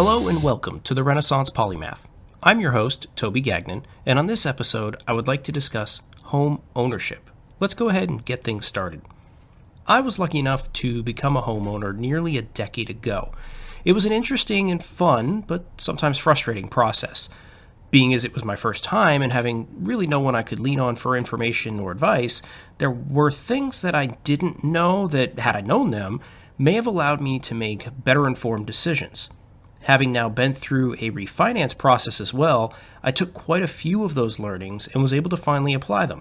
Hello and welcome to the Renaissance Polymath. I'm your host, Toby Gagnon, and on this episode, I would like to discuss home ownership. Let's go ahead and get things started. I was lucky enough to become a homeowner nearly a decade ago. It was an interesting and fun, but sometimes frustrating process. Being as it was my first time and having really no one I could lean on for information or advice, there were things that I didn't know that, had I known them, may have allowed me to make better informed decisions. Having now been through a refinance process as well, I took quite a few of those learnings and was able to finally apply them.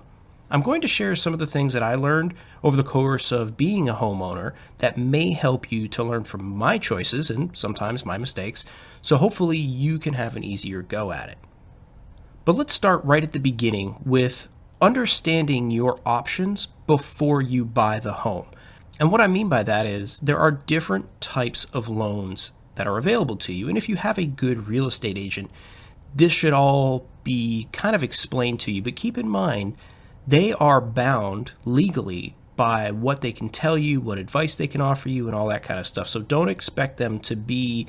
I'm going to share some of the things that I learned over the course of being a homeowner that may help you to learn from my choices and sometimes my mistakes, so hopefully you can have an easier go at it. But let's start right at the beginning with understanding your options before you buy the home. And what I mean by that is there are different types of loans that are available to you. And if you have a good real estate agent, this should all be kind of explained to you. But keep in mind, they are bound legally by what they can tell you, what advice they can offer you, and all that kind of stuff. So don't expect them to be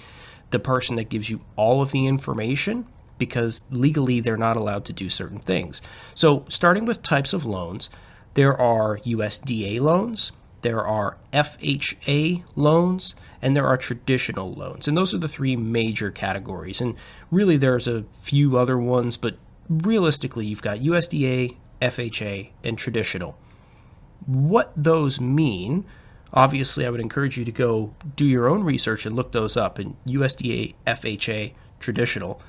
the person that gives you all of the information, because legally they're not allowed to do certain things. So starting with types of loans, there are USDA loans, there are FHA loans, and there are traditional loans. And those are the three major categories. And really there's a few other ones, but realistically you've got USDA, FHA, and traditional. What those mean, obviously I would encourage you to go do your own research and look those up in USDA, FHA, traditional.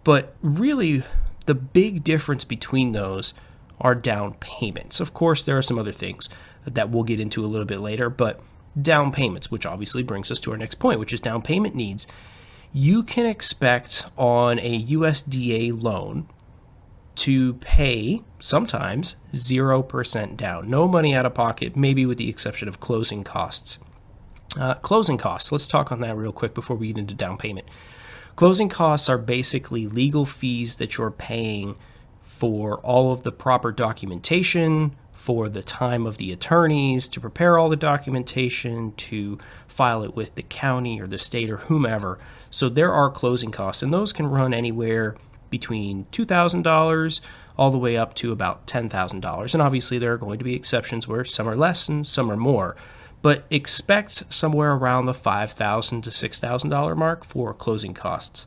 But really the big difference between those are down payments. Of course, there are some other things that we'll get into a little bit later, but down payments, which obviously brings us to our next point, which is down payment needs. You can expect on a USDA loan to pay sometimes 0% down. No money out of pocket, maybe with the exception of closing costs. Closing costs, let's talk on that real quick before we get into down payment. Closing costs are basically legal fees that you're paying for all of the proper documentation, for the time of the attorneys to prepare all the documentation, to file it with the county or the state or whomever. So there are closing costs, and those can run anywhere between $2,000 all the way up to about $10,000. And obviously there are going to be exceptions where some are less and some are more. But expect somewhere around the $5,000 to $6,000 mark for closing costs.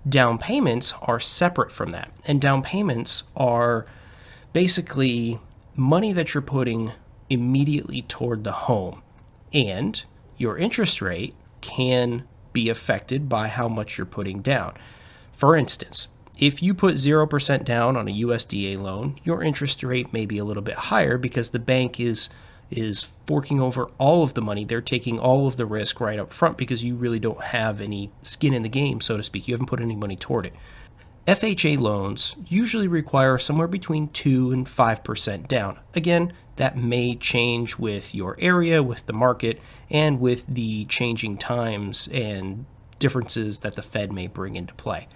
Down payments are separate from that. And down payments are basically money that you're putting immediately toward the home. And your interest rate can be affected by how much you're putting down. For instance, if you put 0% down on a USDA loan, your interest rate may be a little bit higher because the bank is forking over all of the money. They're taking all of the risk right up front because you really don't have any skin in the game, so to speak. You haven't put any money toward it. FHA loans usually require somewhere between 2 and 5% down. Again, that may change with your area, with the market, and with the changing times and differences that the Fed may bring into play.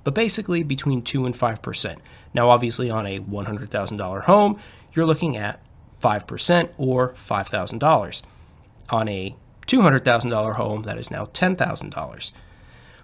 But basically between 2 and 5%. Now, obviously on a $100,000 home, you're looking at 5% or $5,000. On a $200,000 home, that is now $10,000.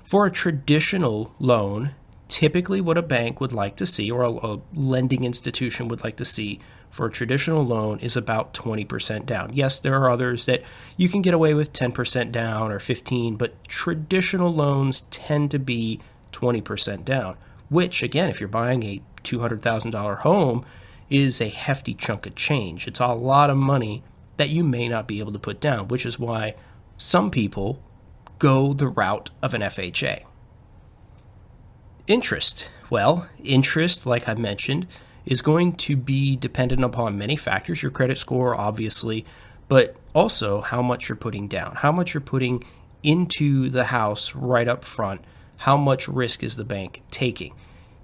For a traditional loan, typically what a bank would like to see, or a lending institution would like to see for a traditional loan, is about 20% down. Yes, there are others that you can get away with 10% down or 15%, but traditional loans tend to be 20% down, which again, if you're buying a $200,000 home, is a hefty chunk of change. It's a lot of money that you may not be able to put down, which is why some people go the route of an FHA. Interest. Well, interest, like I mentioned, is going to be dependent upon many factors, your credit score, obviously, but also how much you're putting down, how much you're putting into the house right up front, how much risk is the bank taking.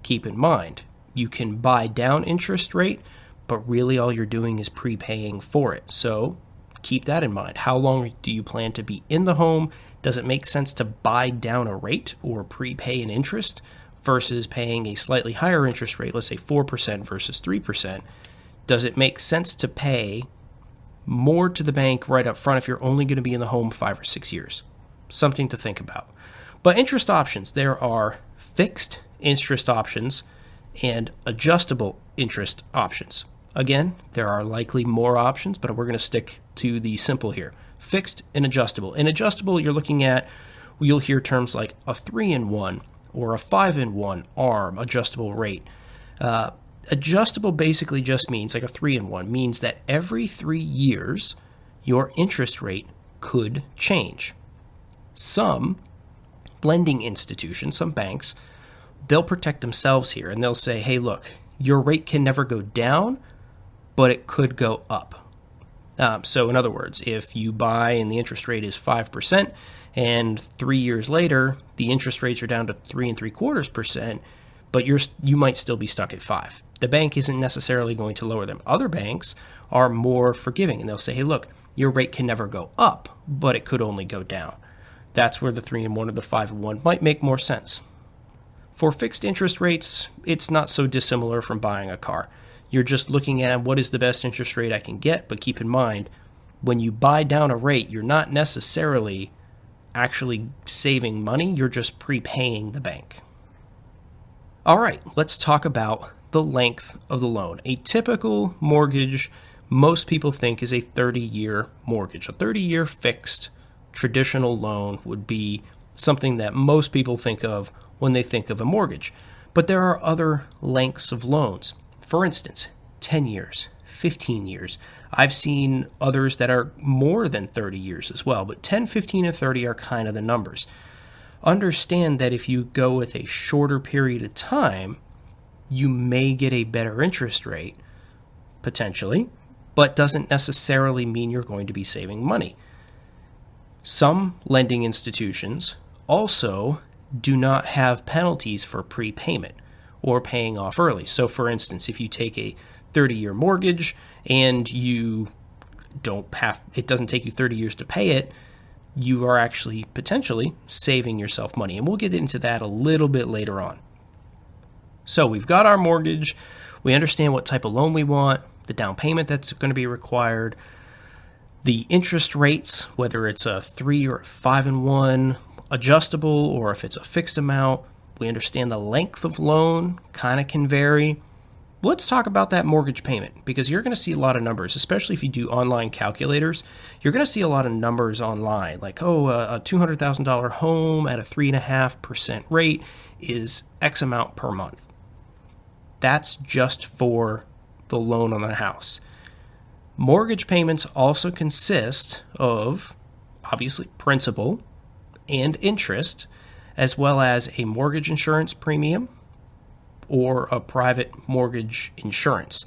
Keep in mind, you can buy down interest rate, but really all you're doing is prepaying for it. So keep that in mind. How long do you plan to be in the home? Does it make sense to buy down a rate or prepay an interest versus paying a slightly higher interest rate, let's say 4% versus 3%? Does it make sense to pay more to the bank right up front if you're only going to be in the home 5 or 6 years? Something to think about. But interest options, there are fixed interest options and adjustable interest options. Again, there are likely more options, but we're going to stick to the simple here. Fixed and adjustable. In adjustable, you're looking at, you'll hear terms like a 3-in-1 or a 5-in-1 ARM adjustable rate. Adjustable basically just means, like a 3-in-1, means that every 3 years, your interest rate could change. Some lending institutions, some banks, they'll protect themselves here and they'll say, hey, look, your rate can never go down, but it could go up. So in other words, if you buy and the interest rate is 5%, and 3 years later, the interest rates are down to 3.75%, but you might still be stuck at 5. The bank isn't necessarily going to lower them. Other banks are more forgiving, and they'll say, hey, look, your rate can never go up, but it could only go down. That's where the 3-in-1 or the 5-in-1 might make more sense. For fixed interest rates, it's not so dissimilar from buying a car. You're just looking at what is the best interest rate I can get, but keep in mind, when you buy down a rate, you're not necessarily actually saving money, you're just prepaying the bank. All right, let's talk about the length of the loan. A typical mortgage, most people think, is a 30-year mortgage. A 30-year fixed traditional loan would be something that most people think of when they think of a mortgage. But there are other lengths of loans. For instance, 10 years, 15 years. I've seen others that are more than 30 years as well, but 10, 15, and 30 are kind of the numbers. Understand that if you go with a shorter period of time, you may get a better interest rate, potentially, but doesn't necessarily mean you're going to be saving money. Some lending institutions also do not have penalties for prepayment or paying off early. So for instance, if you take a 30-year mortgage and it doesn't take you 30 years to pay it, you are actually potentially saving yourself money. And we'll get into that a little bit later on. So we've got our mortgage. We understand what type of loan we want, the down payment that's going to be required, the interest rates, whether it's a 3 or a 5-in-1, adjustable, or if it's a fixed amount. We understand the length of loan kind of can vary. Let's talk about that mortgage payment, because you're going to see a lot of numbers, especially if you do online calculators. You're going to see a lot of numbers online, like, a $200,000 home at a 3.5% rate is X amount per month. That's just for the loan on the house. Mortgage payments also consist of, obviously, principal and interest, as well as a mortgage insurance premium or a private mortgage insurance.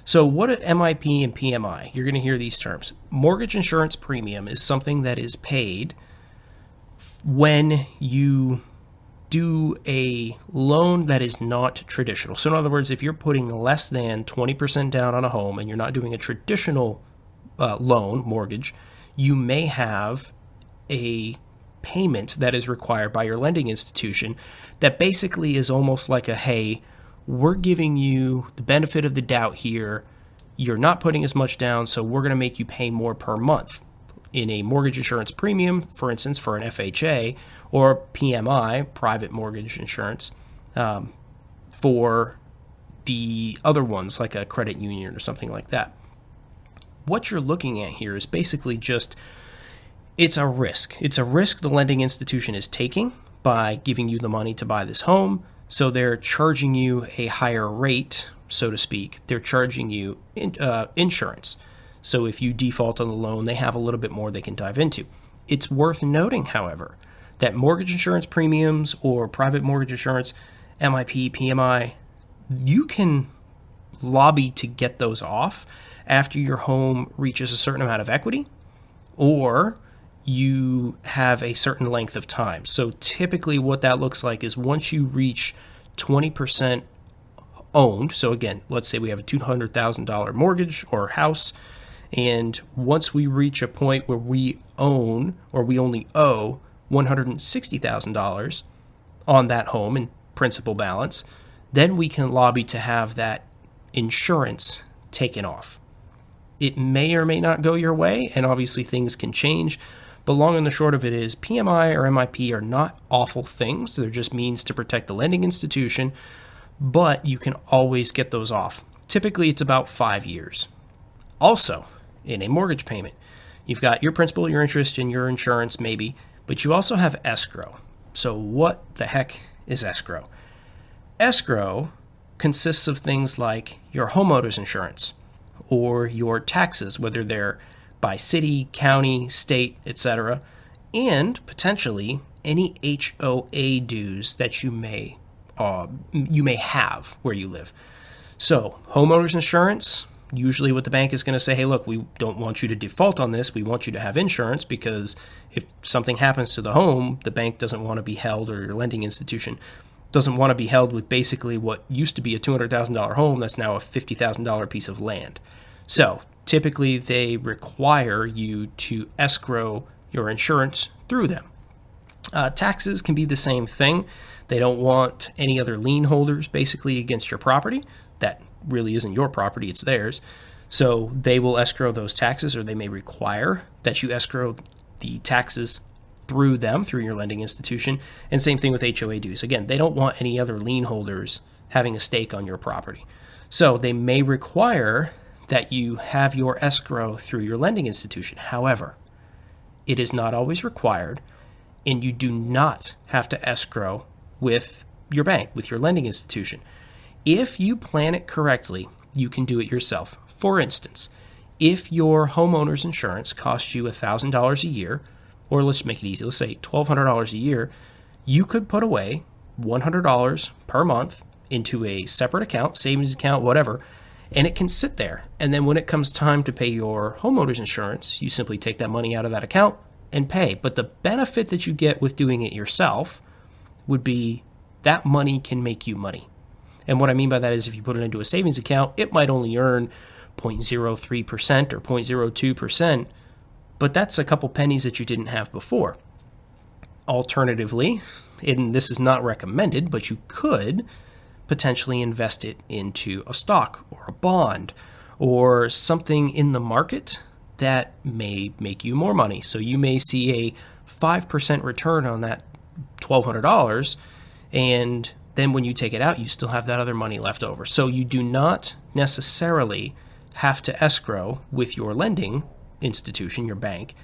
So what are MIP and PMI? You're going to hear these terms. Mortgage insurance premium is something that is paid when you do a loan that is not traditional. So in other words, if you're putting less than 20% down on a home and you're not doing a traditional loan, mortgage, you may have a payment that is required by your lending institution that basically is almost like hey, we're giving you the benefit of the doubt here. You're not putting as much down, so we're going to make you pay more per month. In a mortgage insurance premium, for instance, for an FHA, or PMI, private mortgage insurance, for the other ones like a credit union or something like that. What you're looking at here is basically just, it's a risk. It's a risk the lending institution is taking by giving you the money to buy this home. So they're charging you a higher rate, so to speak. They're charging you insurance. So if you default on the loan, they have a little bit more they can dive into. It's worth noting, however, that mortgage insurance premiums or private mortgage insurance, MIP, PMI, you can lobby to get those off after your home reaches a certain amount of equity, or you have a certain length of time. So typically what that looks like is once you reach 20% owned, so again, let's say we have a $200,000 mortgage or house, and once we reach a point where we own or we only owe $160,000 on that home in principal balance, then we can lobby to have that insurance taken off. It may or may not go your way, and obviously things can change, But long and the short of it is PMI or MIP are not awful things. They're just means to protect the lending institution, but you can always get those off. Typically, it's about 5 years. Also, in a mortgage payment, you've got your principal, your interest, and your insurance maybe, but you also have escrow. So what the heck is escrow? Escrow consists of things like your homeowner's insurance or your taxes, whether they're by city, county, state, etc., and potentially any HOA dues that you may have where you live. So homeowner's insurance, usually what the bank is going to say, hey, look, we don't want you to default on this. We want you to have insurance because if something happens to the home, the bank doesn't want to be held, or your lending institution doesn't want to be held with basically what used to be a $200,000 home that's now a $50,000 piece of land. So typically they require you to escrow your insurance through them. Taxes can be the same thing. They don't want any other lien holders basically against your property. That really isn't your property, it's theirs. So they will escrow those taxes, or they may require that you escrow the taxes through them, through your lending institution. And same thing with HOA dues. Again, they don't want any other lien holders having a stake on your property. So they may require that you have your escrow through your lending institution. However, it is not always required, and you do not have to escrow with your bank, with your lending institution. If you plan it correctly, you can do it yourself. For instance, if your homeowner's insurance costs you $1,000 a year, or let's make it easy, let's say $1,200 a year, you could put away $100 per month into a separate account, savings account, whatever, and it can sit there. And then when it comes time to pay your homeowner's insurance, you simply take that money out of that account and pay. But the benefit that you get with doing it yourself would be that money can make you money. And what I mean by that is if you put it into a savings account, it might only earn 0.03% or 0.02%, but that's a couple pennies that you didn't have before. Alternatively, and this is not recommended, but you could potentially invest it into a stock or a bond or something in the market that may make you more money. So you may see a 5% return on that $1,200, and then when you take it out, you still have that other money left over. So you do not necessarily have to escrow with your lending institution, your bank,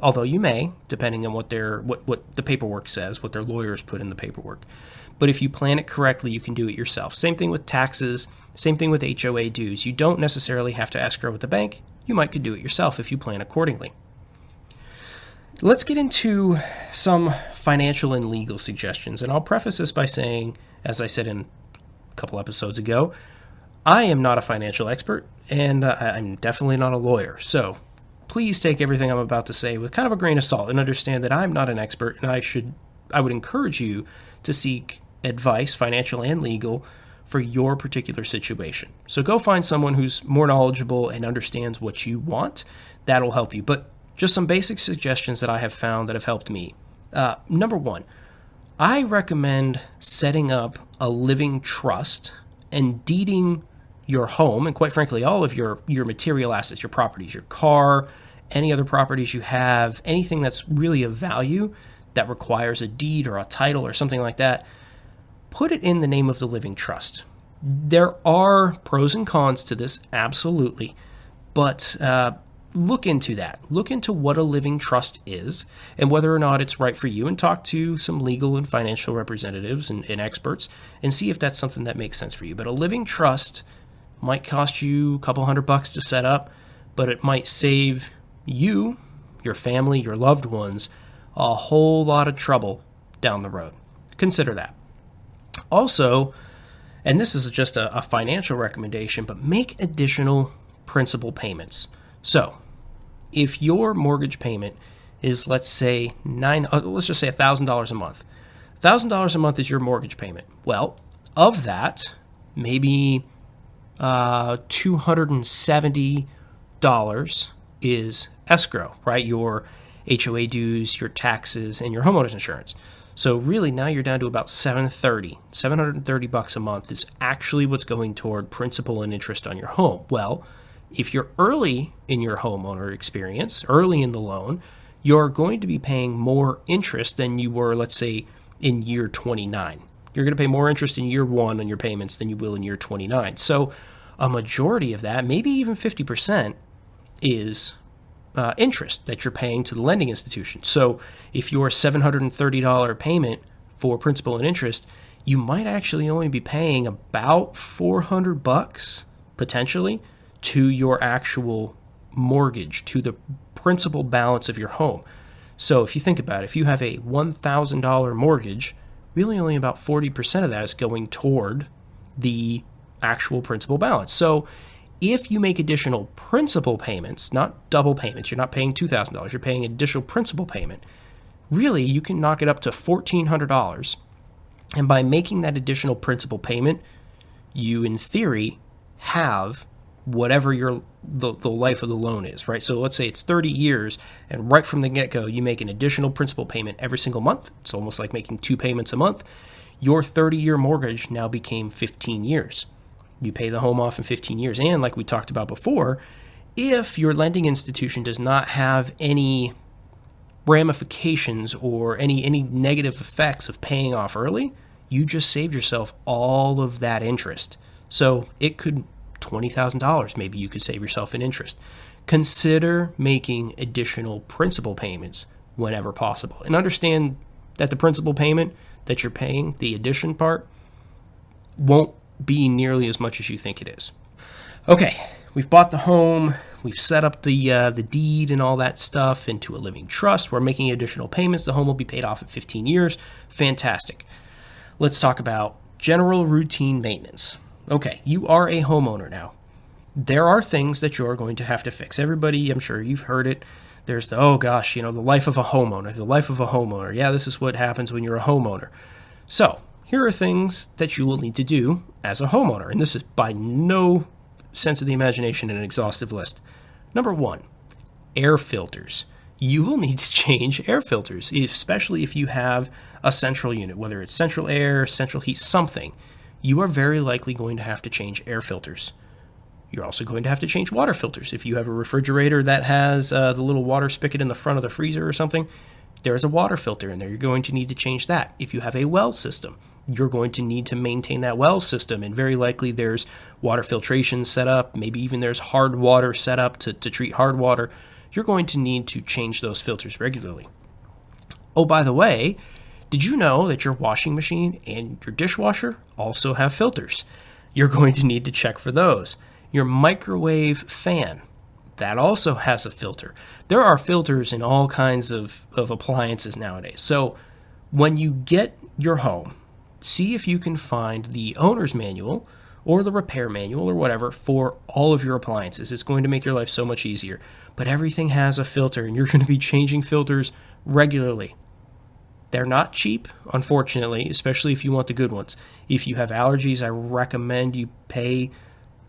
although you may, depending on what the paperwork says, what their lawyers put in the paperwork. But if you plan it correctly, you can do it yourself. Same thing with taxes, same thing with HOA dues. You don't necessarily have to escrow with the bank. You might could do it yourself if you plan accordingly. Let's get into some financial and legal suggestions. And I'll preface this by saying, as I said in a couple episodes ago, I am not a financial expert, and I'm definitely not a lawyer. So please take everything I'm about to say with kind of a grain of salt and understand that I'm not an expert, and I would encourage you to seek advice, financial and legal, for your particular situation. So go find someone who's more knowledgeable and understands what you want. That'll help you. But just some basic suggestions that I have found that have helped me. Number one, I recommend setting up a living trust and deeding your home, and quite frankly, all of your material assets, your properties, your car, any other properties you have, anything that's really of value that requires a deed or a title or something like that, put it in the name of the living trust. There are pros and cons to this, absolutely, but look into that. Look into what a living trust is and whether or not it's right for you, and talk to some legal and financial representatives and experts and see if that's something that makes sense for you. But a living trust might cost you a couple $100 to set up, but it might save you, your family, your loved ones, a whole lot of trouble down the road. Consider that. Also, and this is just a financial recommendation, but make additional principal payments. So if your mortgage payment is, let's just say $1,000 a month. $1,000 a month is your mortgage payment. Well, of that, maybe $270 is escrow, right? Your HOA dues, your taxes, and your homeowner's insurance. So really now you're down to about $730 a month is actually what's going toward principal and interest on your home. Well, if you're early in your homeowner experience, early in the loan, you're going to be paying more interest than you were, let's say, in year 29. You're going to pay more interest in year 1 on your payments than you will in year 29. So a majority of that, maybe even 50%, is interest that you're paying to the lending institution. So if your $730 payment for principal and interest, you might actually only be paying about $400 potentially to your actual mortgage, to the principal balance of your home. So if you think about it, if you have a $1,000 mortgage, really only about 40% of that is going toward the actual principal balance. So if you make additional principal payments, not double payments, you're not paying $2,000, you're paying additional principal payment, really you can knock it up to $1,400. And by making that additional principal payment, you in theory have whatever the life of the loan is, right? So let's say it's 30 years, and right from the get-go, you make an additional principal payment every single month. It's almost like making 2 payments a month. Your 30-year mortgage now became 15 years. You pay the home off in 15 years. And like we talked about before, if your lending institution does not have any ramifications or any negative effects of paying off early, you just saved yourself all of that interest. So it could $20,000 maybe you could save yourself in interest. Consider making additional principal payments whenever possible. And understand that the principal payment that you're paying, the addition part, won't be nearly as much as you think it is. Okay, we've bought the home, we've set up the deed and all that stuff into a living trust. We're making additional payments. The home will be paid off in 15 years. Fantastic. Let's talk about general routine maintenance. Okay, you are a homeowner now. There are things that you're going to have to fix. Everybody, I'm sure you've heard it. There's the, oh gosh, the life of a homeowner, the life of a homeowner. Yeah, this is what happens when you're a homeowner. So here are things that you will need to do as a homeowner. And this is by no sense of the imagination an exhaustive list. Number 1, air filters. You will need to change air filters, especially if you have a central unit, whether it's central air, central heat, something. You are very likely going to have to change air filters. You're also going to have to change water filters. If you have a refrigerator that has the little water spigot in the front of the freezer or something, there's a water filter in there. You're going to need to change that. If you have a well system, you're going to need to maintain that well system, and very likely there's water filtration set up. Maybe even there's hard water set up to treat hard water. You're going to need to change those filters regularly. Oh, by the way, did you know that your washing machine and your dishwasher also have filters? You're going to need to check for those. Your microwave fan, that also has a filter. There are filters in all kinds of appliances nowadays. So when you get your home, see if you can find the owner's manual or the repair manual or whatever for all of your appliances. It's going to make your life so much easier. But everything has a filter, and you're going to be changing filters regularly. They're not cheap, unfortunately, especially if you want the good ones. If you have allergies, I recommend you pay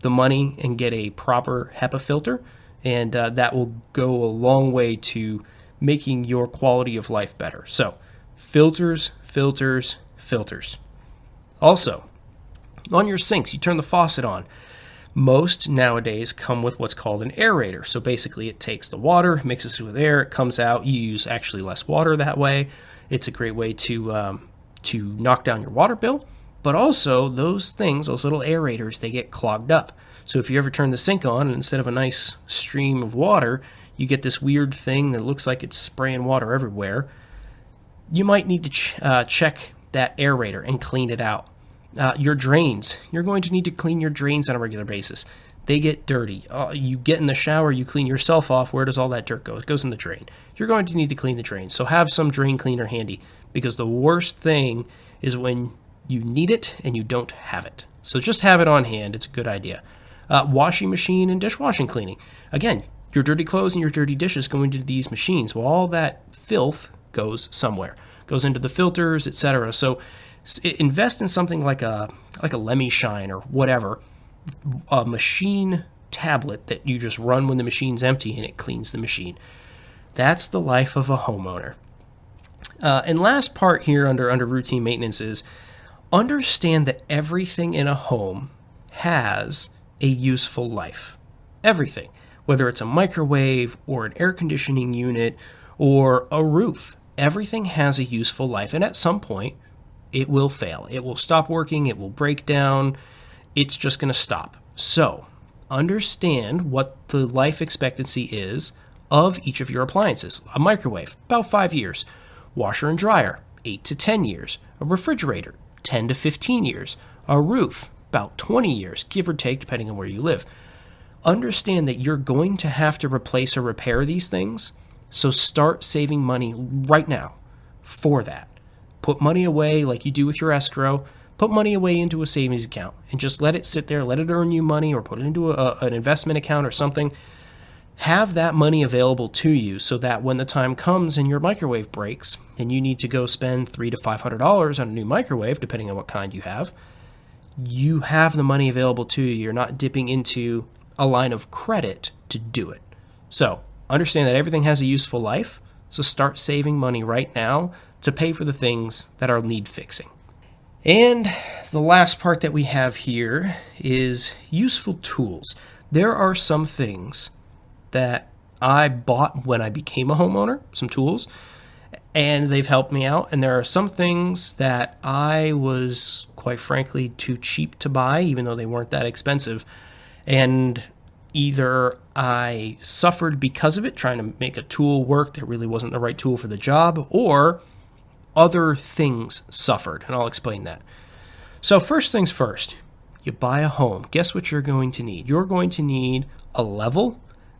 the money and get a proper HEPA filter, and that will go a long way to making your quality of life better. So, filters, filters, filters. Also, on your sinks, you turn the faucet on. Most nowadays come with what's called an aerator. So basically it takes the water, mixes it with air, it comes out. You use actually less water that way. It's a great way to knock down your water bill. But also those things, those little aerators, they get clogged up. So if you ever turn the sink on and instead of a nice stream of water, you get this weird thing that looks like it's spraying water everywhere, you might need to check that aerator and clean it out. Your drains, you're going to need to clean your drains on a regular basis. They get dirty. You get in the shower, you clean yourself off. Where does all that dirt go? It goes in the drain. You're going to need to clean the drain. So have some drain cleaner handy, because the worst thing is when you need it and you don't have it. So just have it on hand. It's a good idea. Washing machine and dishwashing cleaning. Again, your dirty clothes and your dirty dishes go into these machines. Well, all that filth goes somewhere. Goes into the filters, etc. So invest in something like a Lemmy Shine or whatever, a machine tablet that you just run when the machine's empty and it cleans the machine. That's the life of a homeowner. And last part here under routine maintenance is understand that everything in a home has a useful life. Everything. Whether it's a microwave or an air conditioning unit or a roof. Everything has a useful life, and at some point, it will fail. It will stop working, it will break down, it's just going to stop. So, understand what the life expectancy is of each of your appliances. A microwave, about 5 years. Washer and dryer, 8 to 10 years. A refrigerator, 10 to 15 years. A roof, about 20 years, give or take, depending on where you live. Understand that you're going to have to replace or repair these things, so start saving money right now for that. Put money away like you do with your escrow. Put money away into a savings account and just let it sit there, let it earn you money, or put it into an investment account or something. Have that money available to you so that when the time comes and your microwave breaks and you need to go spend $300 to $500 on a new microwave, depending on what kind you have the money available to you. You're not dipping into a line of credit to do it. So understand that everything has a useful life, so start saving money right now to pay for the things that are need fixing. And the last part that we have here is useful tools. There are some things that I bought when I became a homeowner, some tools, and they've helped me out. And there are some things that I was, quite frankly, too cheap to buy, even though they weren't that expensive. And either I suffered because of it, trying to make a tool work that really wasn't the right tool for the job, or other things suffered, and I'll explain that. So first things first, you buy a home. Guess what you're going to need? You're going to need a level,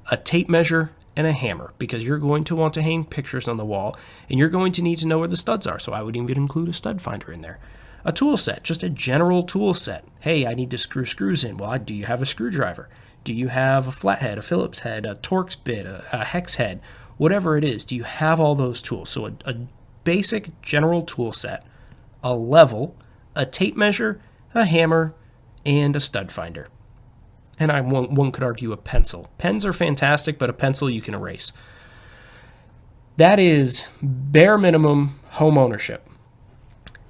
a tape measure, and a hammer, because you're going to want to hang pictures on the wall, and you're going to need to know where the studs are, so I would even include a stud finder in there. A tool set, just a general tool set. Hey, I need to screw screws in. Well, do you have a screwdriver? Do you have a flathead, a Phillips head, a Torx bit, a hex head? Whatever it is, do you have all those tools? So a basic general tool set, a level, a tape measure, a hammer, and a stud finder. And one could argue a pencil. Pens are fantastic, but a pencil you can erase. That is bare minimum home ownership.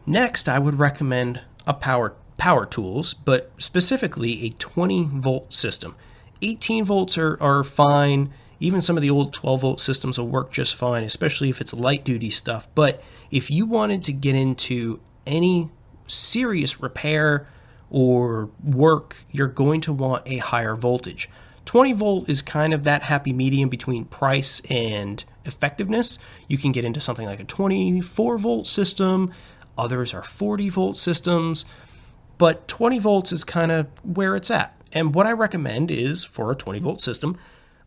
Next, I would recommend a power tools, but specifically a 20-volt system. 18 volts are fine. Even some of the old 12-volt systems will work just fine, especially if it's light-duty stuff. But if you wanted to get into any serious repair or work, you're going to want a higher voltage. 20-volt is kind of that happy medium between price and effectiveness. You can get into something like a 24-volt system. Others are 40-volt systems. But 20 volts is kind of where it's at. And what I recommend is, for a 20-volt system,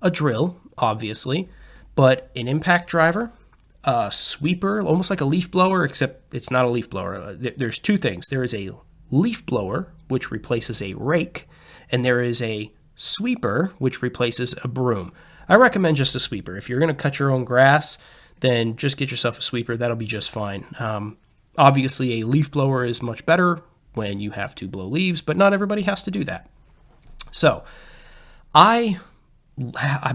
a drill, obviously, but an impact driver, a sweeper, almost like a leaf blower, except it's not a leaf blower. There's two things. There is a leaf blower, which replaces a rake, and there is a sweeper, which replaces a broom. I recommend just a sweeper. If you're going to cut your own grass, then just get yourself a sweeper. That'll be just fine. Obviously, a leaf blower is much better when you have to blow leaves, but not everybody has to do that. So, I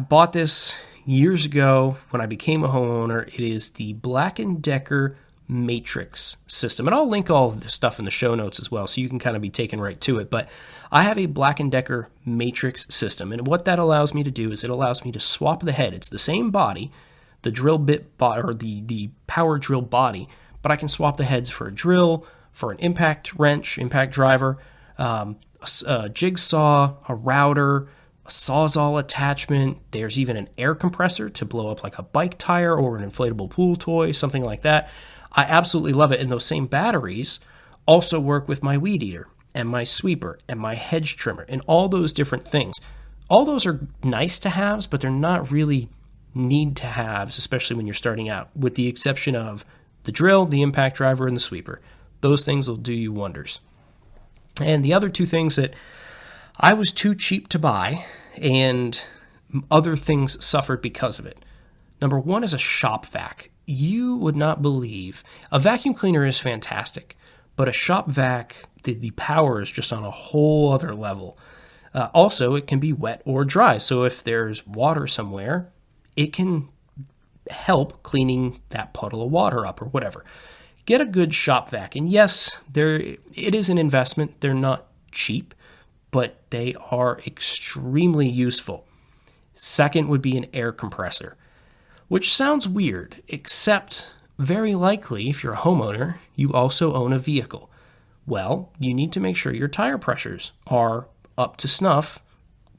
bought this years ago when I became a homeowner. It is the Black & Decker Matrix system. And I'll link all of this stuff in the show notes as well, so you can kind of be taken right to it. But I have a Black & Decker Matrix system. And what that allows me to do is it allows me to swap the head. It's the same body, the drill bit or the power drill body, but I can swap the heads for a drill, for an impact wrench, impact driver, a jigsaw, a router, a Sawzall attachment. There's even an air compressor to blow up like a bike tire or an inflatable pool toy, something like that. I absolutely love it. And those same batteries also work with my weed eater and my sweeper and my hedge trimmer and all those different things. All those are nice to haves, but they're not really need to haves, especially when you're starting out, with the exception of the drill, the impact driver, and the sweeper. Those things will do you wonders. And the other two things that I was too cheap to buy and other things suffered because of it. Number one is a shop vac. You would not believe. A vacuum cleaner is fantastic, but a shop vac, the power is just on a whole other level. Also, it can be wet or dry. So if there's water somewhere, it can help cleaning that puddle of water up or whatever. Get a good shop vac. And yes, it is an investment. They're not cheap, but they are extremely useful. Second would be an air compressor. which sounds weird, except very likely if you're a homeowner, you also own a vehicle. Well, you need to make sure your tire pressures are up to snuff,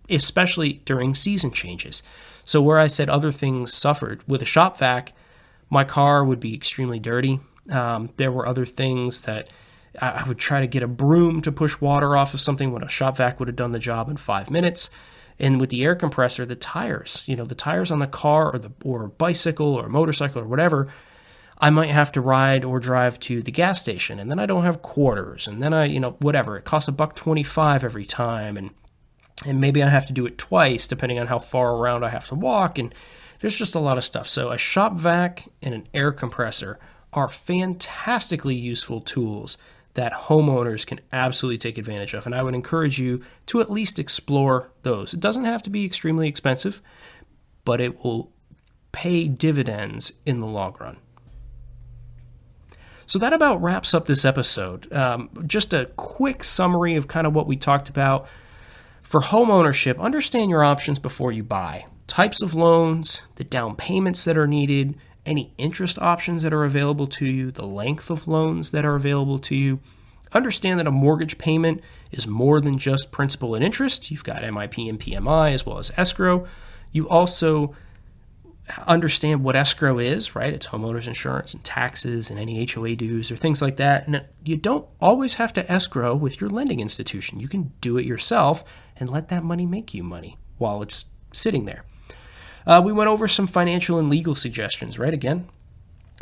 especially during season changes. So where I said other things suffered, with a shop vac, my car would be extremely dirty. There were other things that I would try to get a broom to push water off of something when a shop vac would have done the job in 5 minutes. And with the air compressor, the tires on the car or bicycle or motorcycle or whatever, I might have to ride or drive to the gas station, and then I don't have quarters, and then whatever. It costs $1.25 every time, and maybe I have to do it twice depending on how far around I have to walk, and there's just a lot of stuff. So a shop vac and an air compressor are fantastically useful tools that homeowners can absolutely take advantage of, and I would encourage you to at least explore those. It doesn't have to be extremely expensive, but it will pay dividends in the long run. So that about wraps up this episode. Just a quick summary of kind of what we talked about. For home ownership, understand your options before you buy. Types of loans, the down payments that are needed, any interest options that are available to you, the length of loans that are available to you. Understand that a mortgage payment is more than just principal and interest. You've got MIP and PMI as well as escrow. You also understand what escrow is, right? It's homeowners insurance and taxes and any HOA dues or things like that. And you don't always have to escrow with your lending institution. You can do it yourself and let that money make you money while it's sitting there. We went over some financial and legal suggestions, right? Again,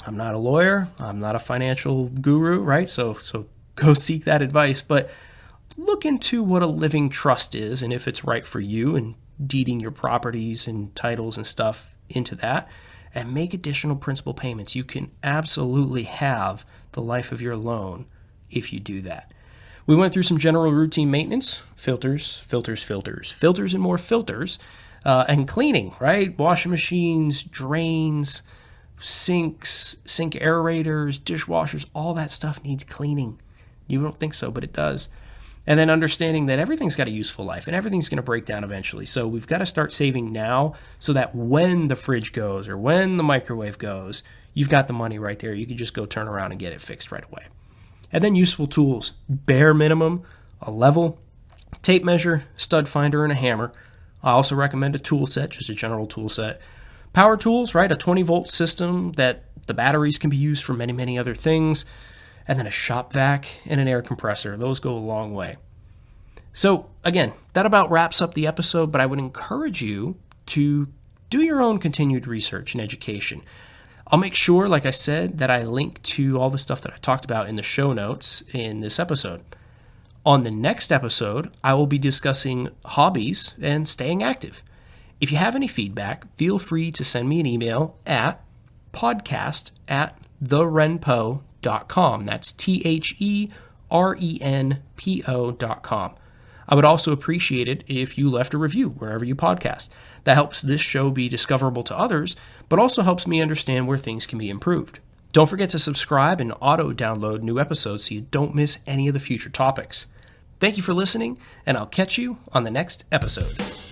I'm not a lawyer. I'm not a financial guru, right? So go seek that advice, but look into what a living trust is and if it's right for you, and deeding your properties and titles and stuff into that, and make additional principal payments. You can absolutely have the life of your loan if you do that. We went through some general routine maintenance, filters, and more filters, and cleaning, right? Washing machines, drains, sinks, sink aerators, dishwashers, all that stuff needs cleaning. You don't think so, but it does. And then understanding that everything's got a useful life and everything's going to break down eventually. So we've got to start saving now so that when the fridge goes or when the microwave goes, you've got the money right there. You can just go turn around and get it fixed right away. And then useful tools, bare minimum, a level, tape measure, stud finder, and a hammer. I also recommend a tool set, just a general tool set. Power tools, right? A 20-volt system that the batteries can be used for many, many other things. And then a shop vac and an air compressor. Those go a long way. So again, that about wraps up the episode, but I would encourage you to do your own continued research and education. I'll make sure, like I said, that I link to all the stuff that I talked about in the show notes in this episode. On the next episode, I will be discussing hobbies and staying active. If you have any feedback, feel free to send me an email at podcast@therenpo.com. That's THERENPO.com. I would also appreciate it if you left a review wherever you podcast. That helps this show be discoverable to others, but also helps me understand where things can be improved. Don't forget to subscribe and auto-download new episodes so you don't miss any of the future topics. Thank you for listening, and I'll catch you on the next episode.